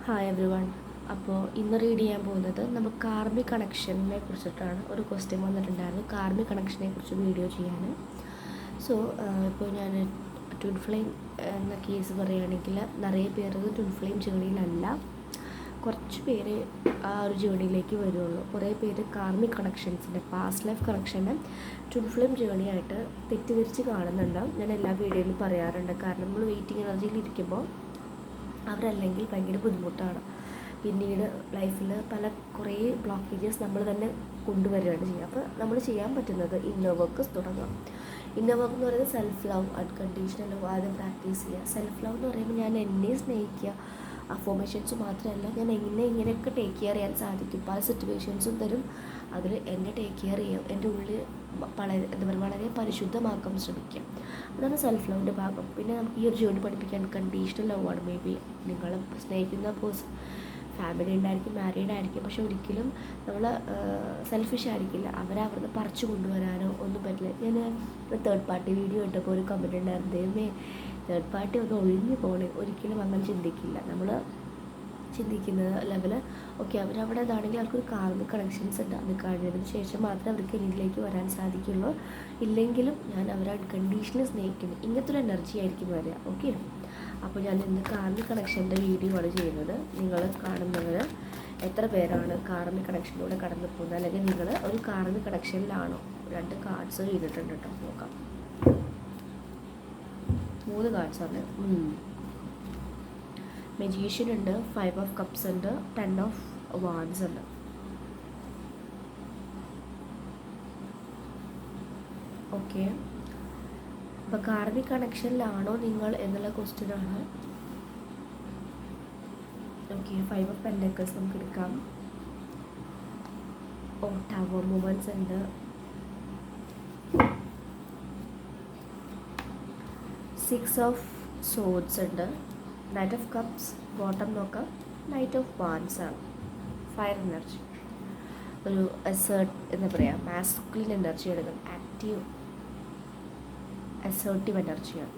Hi every one. അപ്പോൾ ഇന്ന് read ചെയ്യാൻ പോകുന്നത് നമുക്ക് കാർമിക് കണക്ഷനെ കുറിച്ചിട്ടാണ്. ഒരു ക്വസ്റ്റ്യൻ വന്നിട്ടുണ്ടായിരുന്നു കാർമിക് കണക്ഷനെ കുറിച്ച് വീഡിയോ ചെയ്യാൻ. സോ ഇപ്പോൾ ഞാൻ ട്വിൻ ഫ്ലെയിം എന്ന കേസ് പറയുകയാണെങ്കിൽ നിറയെ പേര് ട്വിൻ ഫ്ലെയിം ജേണിയിലല്ല, കുറച്ച് പേര് ആ ഒരു ജേണിയിലേക്ക് വരുള്ളൂ. കുറേ പേര് കാർമിക് കണക്ഷൻസിൻ്റെ പാസ്റ്റ് ലൈഫ് കണക്ഷനെ ട്വിൻ ഫ്ലെയിം ജേണിയായിട്ട് തെറ്റിദ്ധരിച്ച് കാണുന്നുണ്ടാവും. ഞാൻ എല്ലാ വീഡിയോയിലും പറയാറുണ്ട്. കാരണം നമ്മൾ വെയിറ്റിംഗ് എനർജിയിൽ ഇരിക്കുമ്പോൾ അവരല്ലെങ്കിൽ ഭയങ്കര ബുദ്ധിമുട്ടാണ്. പിന്നീട് ലൈഫിൽ കുറേ ബ്ലോക്കേജസ് നമ്മൾ തന്നെ കൊണ്ടുവരികയാണ് ചെയ്യുക. അപ്പോൾ നമ്മൾ ചെയ്യാൻ പറ്റുന്നത് ഇന്നർ വർക്ക് തുടങ്ങാം. ഇന്നർ വർക്ക് എന്ന് പറയുന്നത് സെൽഫ് ലവ്, അൺകണ്ടീഷണൽ ലവ് ആദ്യം പ്രാക്ടീസ് ചെയ്യുക. സെൽഫ് ലവ് എന്ന് പറയുമ്പോൾ ഞാൻ എന്നെ സ്നേഹിക്കുക, അഫോർമേഷൻസ് മാത്രമല്ല ഞാൻ ഇങ്ങനെയൊക്കെ ടേക്ക് കെയർ ചെയ്യാൻ സാധിക്കും. പല സിറ്റുവേഷൻസും തരും, അതിൽ എന്നെ ടേക്ക് കെയർ ചെയ്യും, എൻ്റെ ഉള്ളിൽ വളരെ പരിശുദ്ധമാക്കാൻ ശ്രമിക്കാം. അതാണ് സെൽഫ് ലവിൻ്റെ ഭാഗം. പിന്നെ നമുക്ക് ഈ ഒരു ജേർണി പഠിപ്പിക്കാൻ കണ്ടീഷണൽ ലവ് ആണ്. മേ ബി നിങ്ങൾ സ്നേഹിക്കുന്ന പേഴ്സൺ ഫാമിലി ഉണ്ടായിരിക്കും, മാരീഡ് ആയിരിക്കും, പക്ഷെ ഒരിക്കലും നമ്മൾ സെൽഫിഷ് ആയിരിക്കില്ല. അവിടുന്ന് പറിച്ചു കൊണ്ടുവരാനോ ഒന്നും പറ്റില്ല. ഞാൻ തേർഡ് പാർട്ടി വീഡിയോ ഇട്ടപ്പോൾ ഒരു കമൻറ്റ് ഉണ്ടായിരുന്നു, ദൈവമേ തേർഡ് പാർട്ടി ഒന്ന് ഒഴിഞ്ഞു പോകണേ. ഒരിക്കലും അങ്ങനെ ചിന്തിക്കില്ല. നമ്മൾ ചിന്തിക്കുന്ന ലെവല് ഓക്കെ, അവരവിടെ ഇതാണെങ്കിൽ അവർക്കൊരു കാർമിക് കണക്ഷൻസ് ഉണ്ട്. അത് കഴിഞ്ഞതിന് ശേഷം മാത്രമേ അവർക്ക് എന്നിലേക്ക് വരാൻ സാധിക്കുള്ളൂ. ഇല്ലെങ്കിലും ഞാൻ അവരെ അൺകണ്ടീഷണലി സ്നേഹിക്കുന്നു. ഇങ്ങനത്തെ ഒരു എനർജി ആയിരിക്കും വരിക. ഓക്കെ, അപ്പോൾ ഞാൻ ഇന്ന് കാർമിക് കണക്ഷൻ്റെ വീഡിയോ ആണ് ചെയ്യുന്നത്. നിങ്ങൾ കാണുന്നവർ എത്ര പേരാണ് കാർമിക് കണക്ഷനിലൂടെ കടന്നു പോകുന്നത്, അല്ലെങ്കിൽ നിങ്ങൾ ഒരു കാർമിക് കണക്ഷനിലാണോ? 2 കാർഡ്സ് ചെയ്തിട്ടുണ്ട് കേട്ടോ, നോക്കാം. 3 കാർഡ്സാണ്. മജീഷ്യൻ ഉണ്ട്, 5 ഓഫ് കപ്സ് ഉണ്ട്, 10 ഓഫ് വാൻസ് ഉണ്ട്. ഓക്കെ, അപ്പോൾ കാർമിക് കണക്ഷനിലാണോ നിങ്ങൾ എന്നുള്ള ക്വസ്റ്റ്യനാണ്. ഓക്കെ, 5 ഓഫ് പെൻഡക്കിൾസ് നമുക്ക് എടുക്കാം. ടവർ മൂവ്മെൻറ്റ്സ് ഉണ്ട്, 6 ഓഫ് സോഡ്സ് ഉണ്ട്, നൈറ്റ് ഓഫ് കപ്സ്. ബോട്ടം നോക്കാം, നൈറ്റ് ഓഫ് വാൻസ് ആണ്. ഫയർ എനർജി, ഒരു എന്താ പറയുക, മാസ്കുലിൻ എനർജി എടുക്കും, ആക്റ്റീവ് അസേർട്ടീവ് എനർജിയാണ്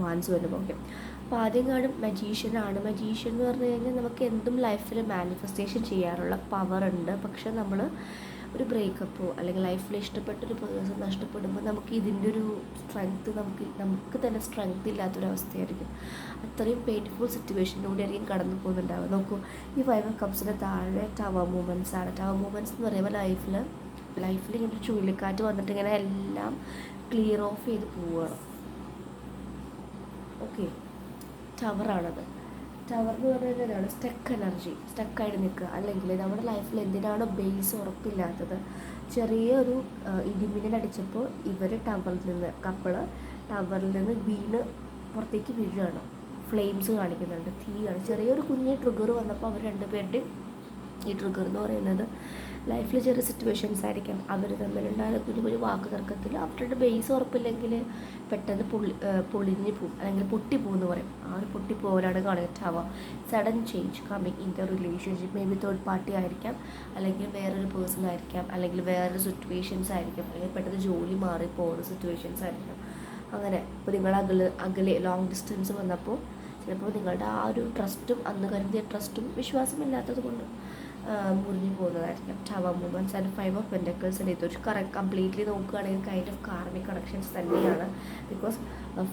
വാൻസ് വരുമ്പോൾ. ഓക്കെ, അപ്പോൾ ആദ്യം കാണും മജീഷ്യനാണ്. മജീഷ്യൻ എന്ന് പറഞ്ഞു കഴിഞ്ഞാൽ നമുക്ക് എന്തും ലൈഫിൽ മാനിഫെസ്റ്റേഷൻ ചെയ്യാനുള്ള പവർ ഉണ്ട്. പക്ഷെ നമ്മൾ ഒരു ബ്രേക്കപ്പോ അല്ലെങ്കിൽ ലൈഫിൽ ഇഷ്ടപ്പെട്ടൊരു പേഴ്സൺ നഷ്ടപ്പെടുമ്പോൾ നമുക്ക് ഇതിൻ്റെ ഒരു സ്ട്രെങ്ത്ത് നമുക്ക് തന്നെ സ്ട്രെങ്ത് ഇല്ലാത്തൊരവസ്ഥയായിരിക്കും. അത്രയും പെയിൻഫുൾ സിറ്റുവേഷനിലൂടെ ആയിരിക്കും കടന്നു പോകുന്നുണ്ടാവുക. നോക്കൂ, ഈ 5 ഓഫ് കപ്സിൻ്റെ താഴെ ടവർ മൂവ്മെൻറ്റ്സ് ആണ്. ടവർ മൂവ്മെൻറ്റ്സ് എന്ന് പറയുമ്പോൾ ലൈഫിൽ ഇങ്ങനെ ഒരു ചുഴലിക്കാറ്റ് വന്നിട്ട് ഇങ്ങനെ എല്ലാം ക്ലിയർ ഓഫ് ചെയ്ത് പോവുകയാണ്. ഓക്കെ, ടവറാണത്. ടവർ എന്ന് പറയുന്നതാണ് സ്റ്റക്ക് എനർജി, സ്റ്റക്കായിട്ട് നിൽക്കുക. അല്ലെങ്കിൽ നമ്മുടെ ലൈഫിൽ എന്തിനാണോ ബേസ് ഉറപ്പില്ലാത്തത്, ചെറിയൊരു ഇടിമിന്നൽ അടിച്ചപ്പോൾ ഇവർ ടവറിൽ നിന്ന് വീണ് പുറത്തേക്ക് വീഴുകയാണ്. ഫ്ലെയിംസ് കാണിക്കുന്നുണ്ട്, തീയാണ്. ചെറിയൊരു കുഞ്ഞ് ട്രിഗർ വന്നപ്പോൾ അവർ രണ്ടുപേരുടെയും ഈ ട്രിഗർ എന്ന് പറയുന്നത് ലൈഫിൽ ചെറിയ സിറ്റുവേഷൻസ് ആയിരിക്കാം. അവർ തമ്മിലുണ്ടായ കുഞ്ഞു വാക്ക് തർക്കത്തിൽ അവരുടെ ബേസ് ഉറപ്പില്ലെങ്കിൽ പെട്ടെന്ന് പൊളിഞ്ഞു പോകും, അല്ലെങ്കിൽ പൊട്ടിപ്പോകും എന്ന് പറയും. ആ ഒരു പൊട്ടിപ്പോകലാണ് കാണുക. Sudden change coming in the relationship. May be third party ആയിരിക്കാം, അല്ലെങ്കിൽ വേറൊരു പേഴ്സൺ ആയിരിക്കാം, അല്ലെങ്കിൽ വേറൊരു സിറ്റുവേഷൻസ് ആയിരിക്കാം, അല്ലെങ്കിൽ പെട്ടെന്ന് ജോലി മാറി പോകുന്ന സിറ്റുവേഷൻസ് ആയിരിക്കാം. അങ്ങനെ ഇപ്പോൾ നിങ്ങൾ അകലെ ലോങ് ഡിസ്റ്റൻസ് വന്നപ്പോൾ ചിലപ്പോൾ നിങ്ങളുടെ ആ ഒരു ട്രസ്റ്റും അന്ന് കരുതിയ ട്രസ്റ്റും വിശ്വാസമില്ലാത്തത് കൊണ്ട് മുറിഞ്ഞു പോകുന്നതായിരിക്കും. Tower movements and 5 of pentacles ആണ്. ഇതൊരു കംപ്ലീറ്റ്ലി നോക്കുകയാണെങ്കിൽ കൈൻഡ് ഓഫ് കാർമിക് കണക്ഷൻസ് തന്നെയാണ്. ബിക്കോസ്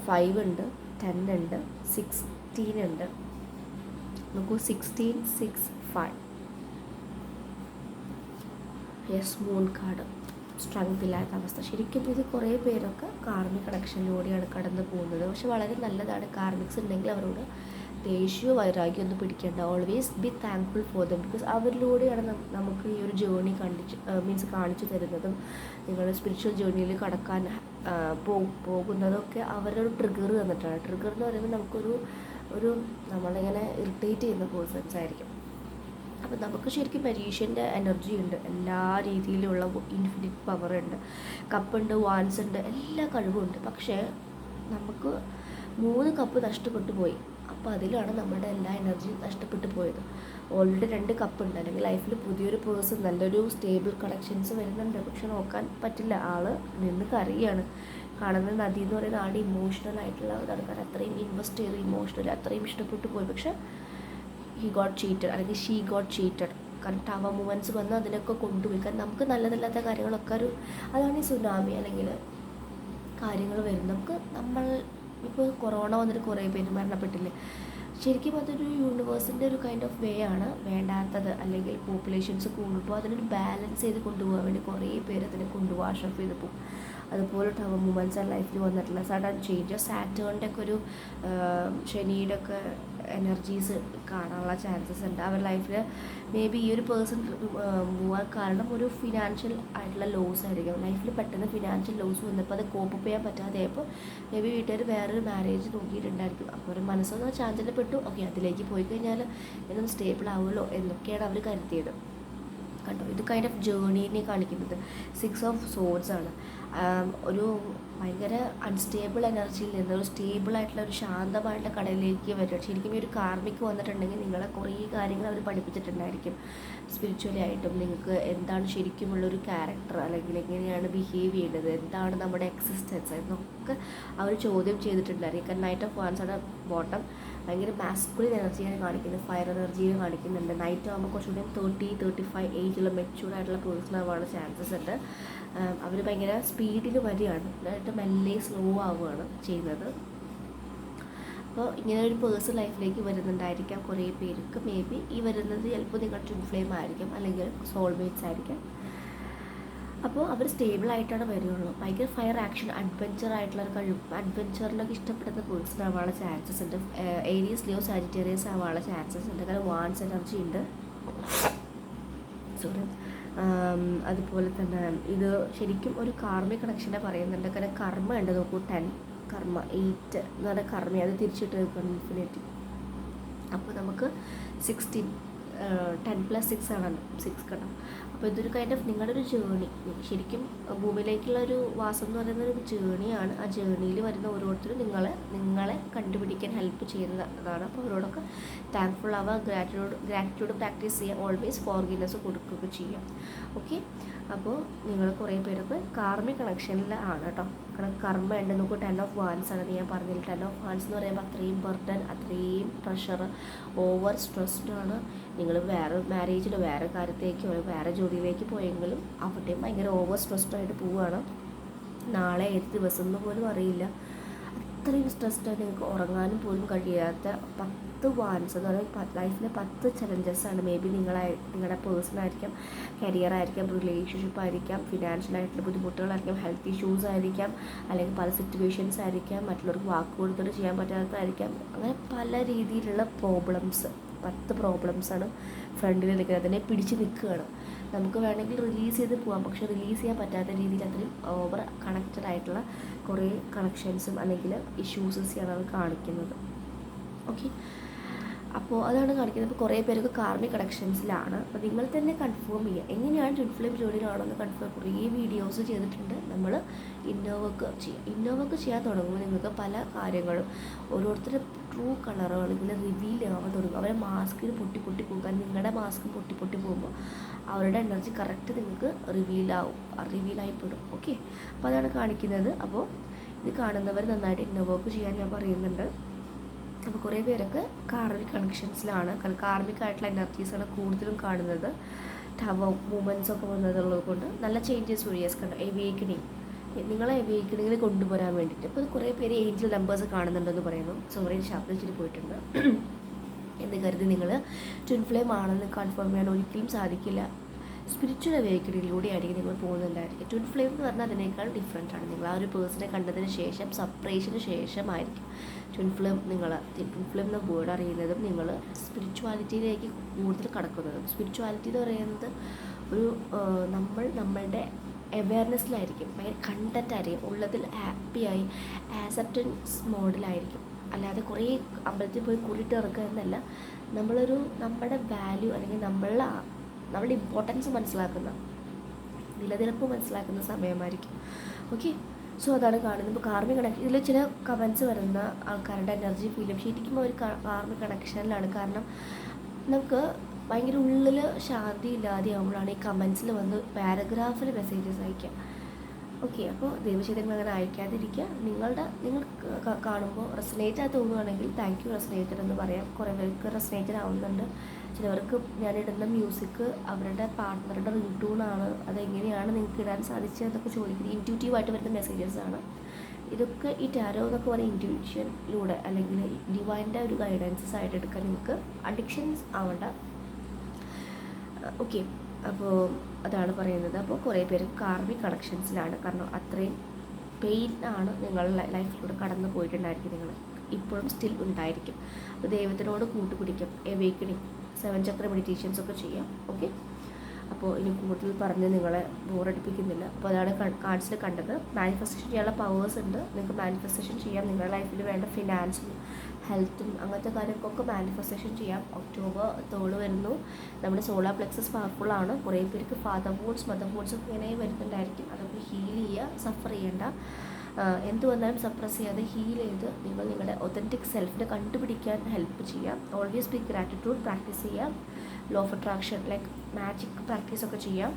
5 ഉണ്ട്, 10 ഉണ്ട്, 16 ഉണ്ട്. നോക്കൂ, 16, 6, 5. യെസ്, മൂൺ കാർഡ്, സ്ട്രെങ്ത് ഇല്ലാത്ത അവസ്ഥ. ശരിക്കും ഇത് കുറേ പേരൊക്കെ കാർമിക് കണക്ഷനിലൂടെയാണ് കടന്നു പോകുന്നത്. പക്ഷെ വളരെ നല്ലതാണ്. കാർമിക്സ് ഉണ്ടെങ്കിൽ അവരോട് ദേഷ്യമോ വൈരാഗ്യം ഒന്നും പിടിക്കേണ്ട. Always be thankful for them. Because അവരിലൂടെയാണ് നമുക്ക് ഈ ഒരു ജേർണി കാണിച്ചു തരുന്നതും നിങ്ങൾ സ്പിരിച്വൽ ജേർണിയിൽ കടക്കാൻ പോകുന്നതൊക്കെ അവരുടെ ഒരു ട്രിഗർ തന്നിട്ടാണ്. ട്രിഗർ എന്ന് പറയുമ്പോൾ നമുക്കൊരു നമ്മളിങ്ങനെ ഇറിറ്റേറ്റ് ചെയ്യുന്ന പേഴ്സൺസ് ആയിരിക്കും. അപ്പോൾ നമുക്ക് ശരിക്കും മജീഷ്യൻ്റെ എനർജി ഉണ്ട്, എല്ലാ രീതിയിലുള്ള ഇൻഫിനിറ്റ് പവർ ഉണ്ട്, കപ്പുണ്ട്, വാൻസ് ഉണ്ട്, എല്ലാ കഴിവുണ്ട്. പക്ഷേ നമുക്ക് 3 കപ്പ് നഷ്ടപ്പെട്ടു പോയി. അപ്പോൾ അതിലാണ് നമ്മുടെ എല്ലാ എനർജിയും നഷ്ടപ്പെട്ടു പോയത്. ഓൾറെഡി 2 കപ്പുണ്ട്, അല്ലെങ്കിൽ ലൈഫിൽ പുതിയൊരു പേഴ്സൺ നല്ലൊരു സ്റ്റേബിൾ കണക്ഷൻസ് വരുന്നുണ്ട്. പക്ഷെ നോക്കാൻ പറ്റില്ല, നിന്ന് കരയാണ്. കാണുന്ന നദി എന്ന് പറയുന്ന ഇമോഷണൽ ആയിട്ടുള്ള ഇതാണ്. കാരണം അത്രയും ഇൻവെസ്റ്റ് ചെയ്ത് ഇമോഷണലി അത്രയും ഇഷ്ടപ്പെട്ടു പോയി. പക്ഷെ ഹി ഗോട്ട് ചീറ്റഡ് അല്ലെങ്കിൽ ഷീ ഗോട്ട് ചീറ്റഡ്. കാരണം ടവർ മൂവ്മെൻറ്റ്സ് വന്ന് അതിനൊക്കെ കൊണ്ടുപോയി. കാരണം നമുക്ക് നല്ലതല്ലാത്ത കാര്യങ്ങളൊക്കെ അതാണ് ഈ സുനാമി അല്ലെങ്കിൽ കാര്യങ്ങൾ വരും. നമ്മൾ ഇപ്പോൾ കൊറോണ വന്നിട്ട് കുറേ പേര് മരണപ്പെട്ടില്ലേ. ശരിക്കും അതൊരു യൂണിവേഴ്സിൻ്റെ ഒരു കൈൻഡ് ഓഫ് വേ ആണ്. വേണ്ടാത്തത് അല്ലെങ്കിൽ പോപ്പുലേഷൻസ് കൂടുമ്പോൾ അതിനൊരു ബാലൻസ് ചെയ്ത് കൊണ്ടുപോകാൻ വേണ്ടി കുറേ പേര് അതിനെ വാഷപ്പ് ചെയ്ത് പോകും. അതുപോലെ ടവർ മൂവ്മെൻറ്റ്സ് ആണ് ലൈഫിൽ വന്നിട്ടുള്ള സഡൻ ചേഞ്ചസ്. സാറ്റേണിൻ്റെ ഒക്കെ ഒരു ശനിയുടെ ഒക്കെ എനർജീസ് കാണാനുള്ള ചാൻസസ് ഉണ്ട് അവരുടെ ലൈഫിൽ. മേ ബി ഈ ഒരു പേഴ്സൺ മൂവാൻ കാരണം ഒരു ഫിനാൻഷ്യൽ ആയിട്ടുള്ള ലോസ് ആയിരിക്കും. ലൈഫിൽ പെട്ടെന്ന് ഫിനാൻഷ്യൽ ലോസ് വന്നപ്പോൾ അത് കോപ്പ് ചെയ്യാൻ പറ്റാതെയപ്പോൾ മേ ബി വീട്ടുകാർ വേറൊരു മാരേജ് നോക്കിയിട്ടുണ്ടായിരിക്കും. അപ്പോൾ ഒരു മനസ്സൊന്ന് ചാഞ്ചല്യപ്പെട്ടു. ഓക്കെ, അതിലേക്ക് പോയി കഴിഞ്ഞാൽ ഇതൊന്ന് സ്റ്റേബിൾ ആവുമല്ലോ എന്നൊക്കെയാണ് അവർ കരുതിയത്. കണ്ടോ, ഇത് കൈൻഡ് ഓഫ് ജേർണീനെ കാണിക്കുന്നത് 6 ഓഫ് സോഡ്സ് ആണ്. ഒരു ഭയങ്കര അൺസ്റ്റേബിൾ എനർജിയിൽ നിന്ന് ഒരു സ്റ്റേബിൾ ആയിട്ടുള്ള ഒരു ശാന്തമായിട്ടുള്ള കടലിലേക്ക് വരിക. ശരിക്കും ഈ ഒരു കാർമിക്ക് വന്നിട്ടുണ്ടെങ്കിൽ നിങ്ങളെ കുറേ കാര്യങ്ങൾ അവർ പഠിപ്പിച്ചിട്ടുണ്ടായിരിക്കും. സ്പിരിച്വലി ആയിട്ടും നിങ്ങൾക്ക് എന്താണ് ശരിക്കുമുള്ളൊരു ക്യാരക്ടർ, അല്ലെങ്കിൽ എങ്ങനെയാണ് ബിഹേവ് ചെയ്യേണ്ടത്, എന്താണ് നമ്മുടെ എക്സിസ്റ്റൻസ് എന്നൊക്കെ അവർ ചോദ്യം ചെയ്തിട്ടുണ്ടായിരിക്കും. കാരണം നൈറ്റ് ഓഫ് വാൻസ് ആണ് ബോട്ടം. ഭയങ്കര മാസ്കുലിൻ എനർജിയാണ് കാണിക്കുന്നത്, ഫയർ എനർജിയെ കാണിക്കുന്നുണ്ട്. നൈറ്റ് ആകുമ്പോൾ കുറച്ചുകൂടി 30-35 ഏജിലുള്ള മെച്യൂർ ആയിട്ടുള്ള പേഴ്സൺ ആവാനുള്ള ചാൻസസ് ഉണ്ട്. അവർ ഭയങ്കര സ്പീഡിൽ വരികയാണ്, എന്നിട്ട് മെല്ലെ സ്ലോ ആവുകയാണ് ചെയ്യുന്നത്. അപ്പോൾ ഇങ്ങനെ ഒരു പേഴ്സൺ ലൈഫിലേക്ക് വരുന്നുണ്ടായിരിക്കാം കുറേ പേർക്ക്. മേ ബി ഈ വരുന്നത് ചിലപ്പോൾ നിങ്ങളുടെ ട്വിൻ ഫ്ലെയിം ആയിരിക്കും, അല്ലെങ്കിൽ സോൾമേറ്റ്സ് ആയിരിക്കും. അപ്പോൾ അവർ സ്റ്റേബിളായിട്ടാണ് വരികയുള്ളൂ. ഭയങ്കര ഫയർ ആക്ഷൻ അഡ്വഞ്ചർ ആയിട്ടുള്ള ഒരു കഴിവ്, അഡ്വഞ്ചറിലൊക്കെ ഇഷ്ടപ്പെടുന്ന പേഴ്സൺ ആവാനുള്ള ചാൻസസ് ഉണ്ട്. ഏരിയസ് ലിയോ സാജിറ്റേറിയസ് ആവാനുള്ള ചാൻസസ് ഉണ്ട്. കാരണം വാൻസ് എനർജി ഉണ്ട്. സോറി. അതുപോലെ തന്നെ ഇത് ശരിക്കും ഒരു കാർമിക് കണക്ഷനെ പറയുന്നുണ്ട്. കാരണം കർമ്മ ഉണ്ട്, നോക്കൂ. 10 കർമ്മ, 8 എന്ന് പറഞ്ഞാൽ കർമ്മ, അത് തിരിച്ചിട്ട് ഇൻഫിനിറ്റി. അപ്പോൾ നമുക്ക് 16, 10+6 ആണ് 6 കണ്ടോ. അപ്പോൾ ഇതൊരു കൈൻഡ് ഓഫ് നിങ്ങളുടെ ഒരു ജേണി. ശരിക്കും ഭൂമിയിലേക്കുള്ള ഒരു വാസം എന്ന് പറയുന്ന ഒരു ജേണിയാണ്. ആ ജേണിയിൽ വരുന്ന ഓരോരുത്തരും നിങ്ങളെ കണ്ടുപിടിക്കാൻ ഹെൽപ്പ് ചെയ്യുന്നതാണ്. അപ്പോൾ അവരോടൊക്കെ താങ്ക്ഫുൾ ആവുക, ഗ്രാറ്റിറ്റ്യൂഡ് പ്രാക്ടീസ് ചെയ്യുക, ഓൾവേസ് ഫോർഗിവ്നെസ് കൊടുക്കുകയൊക്കെ ചെയ്യാം. ഓക്കെ, അപ്പോൾ നിങ്ങൾ കുറേ പേരൊക്കെ കാർമിക് കണക്ഷനിൽ ആണ് കേട്ടോ. കാരണം കർമ്മ ഉണ്ട്, നമുക്ക് 10 ഓഫ് വാൻസ് ആണ് ഞാൻ പറഞ്ഞില്ല. 10 ഓഫ് വാൻസ് എന്ന് പറയുമ്പോൾ അത്രയും ബർഡൻ, അത്രയും പ്രഷർ, ഓവർ സ്ട്രെസ്ഡ് ആണ്. നിങ്ങൾ വേറെ മാരേജിലോ വേറെ കാര്യത്തേക്കോ വേറെ ജോലിയിലേക്ക് പോയെങ്കിലും അവിടെയും ഭയങ്കര ഓവർ സ്ട്രെസ്ഡ് ആയിട്ട് പോവുകയാണ്. നാളെ ഏത് ദിവസം എന്ന് പോലും അറിയില്ല. അത്രയും സ്ട്രെസ്ഡായി നിങ്ങൾക്ക് ഉറങ്ങാനും പോലും കഴിയാത്ത 10 വാൻസ് എന്ന് പറയുമ്പോൾ ലൈഫിലെ 10 ചലഞ്ചസാണ്. മേ ബി നിങ്ങളുടെ പേഴ്സണായിരിക്കാം, കരിയറായിരിക്കാം, റിലേഷൻഷിപ്പ് ആയിരിക്കാം, ഫിനാൻഷ്യലായിട്ടുള്ള ബുദ്ധിമുട്ടുകളായിരിക്കാം, ഹെൽത്ത് ഇഷ്യൂസ് ആയിരിക്കാം, അല്ലെങ്കിൽ പല സിറ്റുവേഷൻസ് ആയിരിക്കാം, മറ്റുള്ളവർക്ക് വാക്ക് കൊടുത്തിട്ട് ചെയ്യാൻ പറ്റാത്തതായിരിക്കാം. അങ്ങനെ പല രീതിയിലുള്ള 10 പ്രോബ്ലംസാണ് ഫ്രണ്ടിൽ നിൽക്കുന്നത്. അതിനെ പിടിച്ച് നിൽക്കുകയാണ്. നമുക്ക് വേണമെങ്കിൽ റിലീസ് ചെയ്ത് പോകാം, പക്ഷേ റിലീസ് ചെയ്യാൻ പറ്റാത്ത രീതിയിൽ അത്രയും ഓവർ കണക്റ്റഡ് ആയിട്ടുള്ള കുറേ കണക്ഷൻസും അല്ലെങ്കിൽ ഇഷ്യൂസൊക്കെയാണ് അത് കാണിക്കുന്നത്. ഓക്കെ, അപ്പോൾ അതാണ് കാണിക്കുന്നത്. അപ്പോൾ കുറേ പേർക്ക് കാർമിക് കണക്ഷൻസിലാണ്. അപ്പോൾ നിങ്ങൾ തന്നെ കൺഫേം ചെയ്യുക എങ്ങനെയാണ് ട്വിൻ ഫ്ലെയിം ജോഡിയിലാണോ എന്ന് കൺഫേം. കുറേ വീഡിയോസ് ചെയ്തിട്ടുണ്ട്. നമ്മൾ ഇന്നോവർക്ക് ചെയ്യാൻ തുടങ്ങുമ്പോൾ നിങ്ങൾക്ക് പല കാര്യങ്ങളും ഓരോരുത്തരുടെ ട്രൂ കളറുകൾ ഇങ്ങനെ റിവീൽ ആവാൻ തുടങ്ങും. അവരെ മാസ്കിൽ പൊട്ടി പോകാൻ, നിങ്ങളുടെ മാസ്ക് പൊട്ടി പോകുമ്പോൾ അവരുടെ എനർജി കറക്റ്റ് നിങ്ങൾക്ക് റിവീലായിപ്പെടും. ഓക്കെ, അപ്പോൾ അതാണ് കാണിക്കുന്നത്. അപ്പോൾ ഇത് കാണുന്നവർ നന്നായിട്ട് ഇന്നോവർക്ക് ചെയ്യാൻ ഞാൻ പറയുന്നുണ്ട്. അപ്പോൾ കുറേ പേരൊക്കെ കാർമിക് കണക്ഷൻസിലാണ്. കാർമിക് ആയിട്ടുള്ള എനർജീസാണ് കൂടുതലും കാണുന്നത്. ടവർ മൂവ്മെൻറ്റ്സ് ഒക്കെ വന്നതുള്ളത് കൊണ്ട് നല്ല ചേഞ്ചസ് വീഡിയോസ് കണ്ടു. എവേക്കണിങ്, നിങ്ങളെ എവേക്കണിങ്ങിൽ കൊണ്ടുവരാൻ വേണ്ടിയിട്ട്. അപ്പോൾ കുറേ പേര് ഏഞ്ചൽ നമ്പേഴ്സ് കാണുന്നുണ്ടെന്ന് പറയുന്നു. സോറി, ശബ്ദിച്ചിട്ട് പോയിട്ടുണ്ട് എന്ന് കരുതി നിങ്ങൾ ട്വിൻ ഫ്ലെയിം ആണെന്ന് കൺഫേം ചെയ്യാൻ ഒരിക്കലും സാധിക്കില്ല. സ്പിരിച്വൽ അവേക്കണിങ്ങിലൂടെ ആയിരിക്കും നിങ്ങൾ പോകുന്നുണ്ടായിരിക്കും. ട്വിൻ ഫ്ലെയിം എന്ന് പറഞ്ഞാൽ അതിനേക്കാൾ ഡിഫറെൻ്റ് ആണ്. നിങ്ങൾ ആ ഒരു പേഴ്സണെ കണ്ടതിന് ശേഷം, സെപ്പറേഷന് ശേഷമായിരിക്കും ട്വിൻ ഫ്ലെയിം എന്ന വേർഡ് അറിയുന്നതും നിങ്ങൾ സ്പിരിച്വാലിറ്റിയിലേക്ക് കൂടുതൽ കടക്കുന്നതും. സ്പിരിച്വാലിറ്റി എന്ന് പറയുന്നത് ഒരു നമ്മളുടെ അവെയർനെസ്സിലായിരിക്കും, ഭയങ്കര കണ്ടൻ്റായിരിക്കും, ഉള്ളതിൽ ഹാപ്പിയായി ആക്സെപ്റ്റൻസ് മോഡിലായിരിക്കും. അല്ലാതെ കുറേ അമ്പലത്തിൽ പോയി കൂടിയിട്ട് ഇറക്കുക എന്നല്ല. നമ്മുടെ വാല്യൂ അല്ലെങ്കിൽ നമ്മളുടെ ഇമ്പോർട്ടൻസ് മനസ്സിലാക്കുന്ന, നിലനിൽപ്പ് മനസ്സിലാക്കുന്ന സമയമായിരിക്കും. ഓക്കെ, സോ അതാണ് കാണുന്നത്. ഇപ്പോൾ കാർമിക് കണക്ഷൻ, ഇതിൽ ചില കമൻസ് വരുന്ന ആൾക്കാരുടെ എനർജി ഫീൽ ചെയ്യും. ശരിക്കും ഒരു കാർമിക് കണക്ഷനിലാണ്. കാരണം നമുക്ക് ഭയങ്കര ഉള്ളിൽ ശാന്തി ഇല്ലാതെ ആകുമ്പോഴാണ് ഈ കമൻസിൽ വന്ന് പാരഗ്രാഫിൽ മെസ്സേജസ് അയക്കുക. ഓക്കെ, അപ്പോൾ ദൈവചിതങ്ങൾ അങ്ങനെ അയക്കാതിരിക്കുക. നിങ്ങൾ കാണുമ്പോൾ റെസനേറ്റ് ആയി തോന്നുകയാണെങ്കിൽ താങ്ക് യു റെസനേറ്റഡ് എന്ന് പറയാം. കുറേ പേർക്ക് റെസനേറ്റഡ് ആവുന്നുണ്ട്. ചിലവർക്ക് ഞാനിടുന്ന മ്യൂസിക് അവരുടെ പാർട്ട്ണറുടെ റിംഗ് ടൂണാണ്, അതെങ്ങനെയാണ് നിങ്ങൾക്ക് ഇടാൻ സാധിച്ചതെന്നൊക്കെ ചോദിക്കുന്നത്. ഇൻറ്റ്യൂട്ടീവായിട്ട് വരുന്ന മെസ്സേജസാണ് ഇതൊക്കെ. ഈ ടാരോ എന്നൊക്കെ പറയുന്ന ഇൻറ്റ്യൂഷനിലൂടെ അല്ലെങ്കിൽ ഡിവൈൻ്റെ ഒരു ഗൈഡൻസസ് ആയിട്ട് എടുക്കാൻ നിങ്ങൾക്ക് അഡിക്ഷൻസ് ആവേണ്ട. ഓക്കെ, അപ്പോൾ അതാണ് പറയുന്നത്. അപ്പോൾ കുറേ പേര് കാർമിക് കണക്ഷൻസിലാണ്, കാരണം അത്രയും പെയിൻ ആണ് നിങ്ങളുടെ ലൈഫിലൂടെ കടന്നു പോയിട്ടുണ്ടായിരിക്കും, നിങ്ങൾ ഇപ്പോഴും സ്റ്റിൽ ഉണ്ടായിരിക്കും. അപ്പോൾ ദൈവത്തിനോട് കൂട്ടുപിടിക്കും, എവേക്കണിങ് 7 ചക്ര മെഡിറ്റേഷൻസ് ഒക്കെ ചെയ്യാം. ഓക്കെ, അപ്പോൾ ഇനി കൂടുതൽ പറഞ്ഞ് നിങ്ങളെ ബോറടിപ്പിക്കുന്നില്ല. അപ്പോൾ അതാണ് കാർഡ്സിൽ കണ്ടത്. മാനിഫെസ്റ്റേഷൻ ചെയ്യാനുള്ള പവേഴ്സ് ഉണ്ട്. നിങ്ങൾക്ക് മാനിഫെസ്റ്റേഷൻ ചെയ്യാം. നിങ്ങളുടെ ലൈഫിൽ വേണ്ട ഫിനാൻസും ഹെൽത്തും അങ്ങനത്തെ കാര്യങ്ങൾക്കൊക്കെ മാനിഫെസ്റ്റേഷൻ ചെയ്യാം. ഒക്ടോബർ 3 വരുന്നു. നമ്മുടെ സോളാർ പ്ലെക്സസ് പവർഫുള്ളാണ്. കുറേ പേർക്ക് ഫാദർ വോൺസ് മദർ വോൺസ് ഒക്കെ ഇങ്ങനെ വരുന്നുണ്ടായിരിക്കും. അതൊക്കെ ഹീൽ ചെയ്യുക, സഫർ ചെയ്യേണ്ട. എന്ത് വന്നാലും സപ്രസ് ചെയ്യാതെ ഹീൽ ചെയ്ത് നിങ്ങൾ നിങ്ങളുടെ ഒതൻറ്റിക് സെൽഫിനെ കണ്ടുപിടിക്കാൻ ഹെൽപ്പ് ചെയ്യാം. ഓൾവേസ് ബി ഗ്രാറ്റിറ്റ്യൂഡ് പ്രാക്ടീസ് ചെയ്യാം. Law of attraction like magic പ്രാക്ടീസൊക്കെ ചെയ്യാം.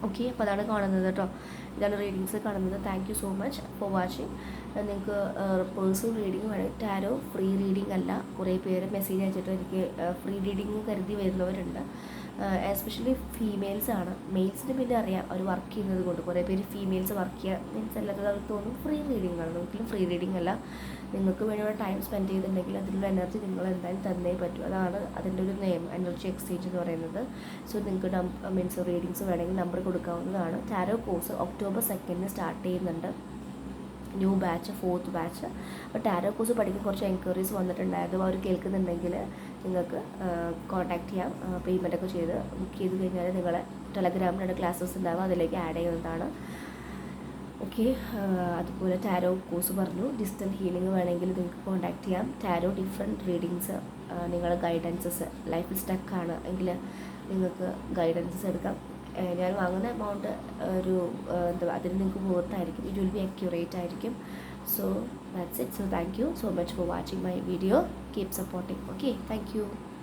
ഓക്കെ, അപ്പോൾ അതാണ് കാണുന്നത് കേട്ടോ. ഇതാണ് റീഡിങ്സ് കാണുന്നത്. Thank you so much for watching. നിങ്ങൾക്ക് പേഴ്സണൽ റീഡിങ് വേണമെങ്കിൽ ടാരോ ഫ്രീ റീഡിംഗ് അല്ല. കുറേ പേര് മെസ്സേജ് അയച്ചിട്ട് എനിക്ക് ഫ്രീ റീഡിങ് കരുതി വരുന്നവരുണ്ട്. എസ്പെഷ്യലി ഫീമെയിൽസാണ്. മെയിൽസിന് പിന്നെ അറിയാം അവർ വർക്ക് ചെയ്യുന്നത് കൊണ്ട്. കുറേ പേര് ഫീമെയിൽസ് വർക്ക് ചെയ്യുക മീൻസ് അല്ലാത്തത് അവർക്ക് തോന്നും ഫ്രീ റീഡിംഗ് ആണ്. ഒരിക്കലും ഫ്രീ റീഡിംഗ് അല്ല. നിങ്ങൾക്ക് വേണ്ടിയുള്ള ടൈം സ്പെൻഡ് ചെയ്തിട്ടുണ്ടെങ്കിൽ അതിനുള്ള എനർജി നിങ്ങൾ എന്തായാലും തന്നേ പറ്റൂ. അതാണ് അതിൻ്റെ ഒരു നിയമം, എനർജി എക്സ്ചേഞ്ച് എന്ന് പറയുന്നത്. സോ നിങ്ങൾക്ക് മീൻസ് റീഡിങ്സ് വേണമെങ്കിൽ നമ്പർ കൊടുക്കാവുന്നതാണ്. ടാരോ കോഴ്സ് October 2 സ്റ്റാർട്ട് ചെയ്യുന്നുണ്ട്. New batch, 4th batch. അപ്പോൾ ടാരോ കോഴ്സ് പഠിക്കാൻ കുറച്ച് എൻക്വയറീസ് വന്നിട്ടുണ്ടായിരുന്നു. അവർ കേൾക്കുന്നുണ്ടെങ്കിൽ നിങ്ങൾക്ക് കോൺടാക്റ്റ് ചെയ്യാം. പേയ്മെൻറ്റൊക്കെ ചെയ്ത് ബുക്ക് ചെയ്ത് കഴിഞ്ഞാൽ നിങ്ങളെ ടെലഗ്രാമിലാണ് ക്ലാസ്സസ് ഉണ്ടാവുക, അതിലേക്ക് ആഡ് ചെയ്യുന്നതാണ്. ഓക്കെ, അതുപോലെ ടാരോ കോഴ്സ് പറഞ്ഞു. ഡിജിറ്റൽ ഹീലിംഗ് വേണമെങ്കിൽ നിങ്ങൾക്ക് കോൺടാക്റ്റ് ചെയ്യാം. ടാരോ ഡിഫറെൻറ്റ് റീഡിങ്സ്, നിങ്ങളുടെ ഗൈഡൻസസ് ലൈഫിൽ സ്റ്റക്കാണ് എങ്കിൽ നിങ്ങൾക്ക് ഗൈഡൻസസ് എടുക്കാം. ഞാൻ വാങ്ങുന്ന എമൗണ്ട് ഒരു അതിന് നിങ്ങൾക്ക് വർത്തായിരിക്കും. ഇറ്റ് വിൽ ബി അക്യുറേറ്റ് ആയിരിക്കും. So that's it. So thank you so much for watching my video. Keep supporting. Okay, thank you.